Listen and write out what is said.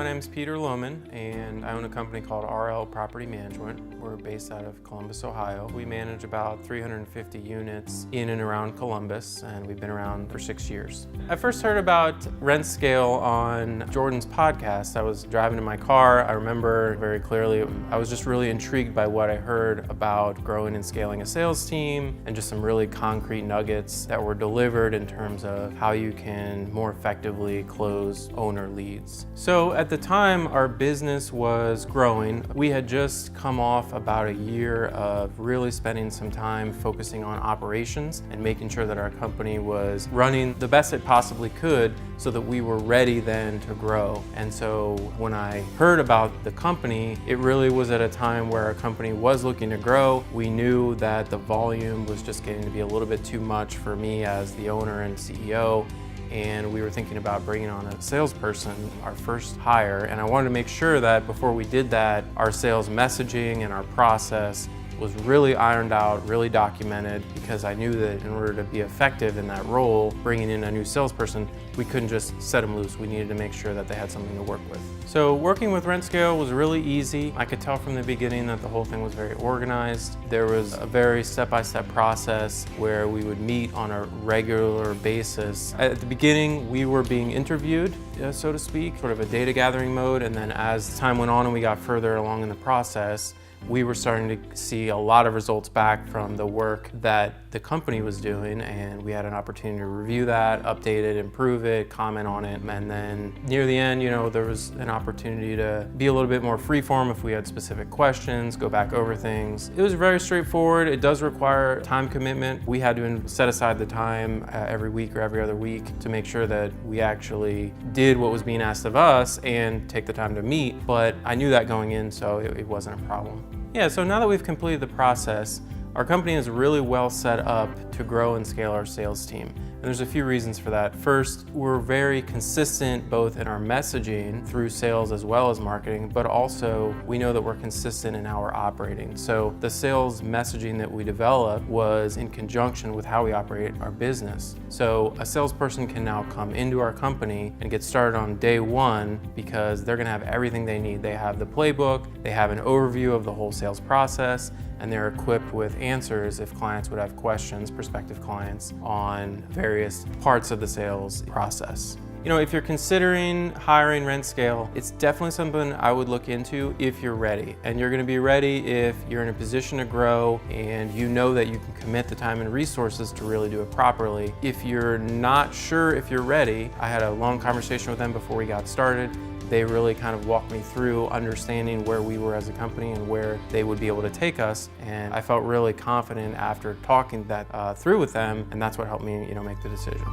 My name is Peter Lohman, and I own a company called RL Property Management. We're based out of Columbus, Ohio. We manage about 350 units in and around Columbus, and we've been around for 6 years. I first heard about RentScale on Jordan's podcast. I was driving in my car. I remember very clearly, I was just really intrigued by what I heard about growing and scaling a sales team and just some really concrete nuggets that were delivered in terms of how you can more effectively close owner leads. So at the time, our business was growing. We had just come off about a year of really spending some time focusing on operations and making sure that our company was running the best it possibly could so that we were ready then to grow. And so when I heard about the company, it really was at a time where our company was looking to grow. We knew that the volume was just getting to be a little bit too much for me as the owner and CEO. And we were thinking about bringing on a salesperson, our first hire. And I wanted to make sure that before we did that, our sales messaging and our process was really ironed out, really documented, because I knew that in order to be effective in that role, bringing in a new salesperson, we couldn't just set them loose. We needed to make sure that they had something to work with. So working with RentScale was really easy. I could tell from the beginning that the whole thing was very organized. There was a very step-by-step process where we would meet on a regular basis. At the beginning, we were being interviewed, so to speak, sort of a data gathering mode, and then as time went on and we got further along in the process, we were starting to see a lot of results back from the work that the company was doing, and we had an opportunity to review that, update it, improve it, comment on it. And then near the end, there was an opportunity to be a little bit more freeform if we had specific questions, go back over things. It was very straightforward. It does require time commitment. We had to set aside the time every week or every other week to make sure that we actually did what was being asked of us and take the time to meet. But I knew that going in, so it wasn't a problem. Yeah, so now that we've completed the process, our company is really well set up to grow and scale our sales team. And there's a few reasons for that. First, we're very consistent both in our messaging through sales as well as marketing, but also we know that we're consistent in how we're operating. So the sales messaging that we developed was in conjunction with how we operate our business. So a salesperson can now come into our company and get started on day one because they're gonna have everything they need. They have the playbook, they have an overview of the whole sales process, and they're equipped with answers if clients would have questions, prospective clients, on various parts of the sales process. If you're considering hiring RentScale, it's definitely something I would look into if you're ready. And you're gonna be ready if you're in a position to grow and you know that you can commit the time and resources to really do it properly. If you're not sure if you're ready, I had a long conversation with them before we got started. They really kind of walked me through understanding where we were as a company and where they would be able to take us. And I felt really confident after talking that through with them, and that's what helped me, make the decision.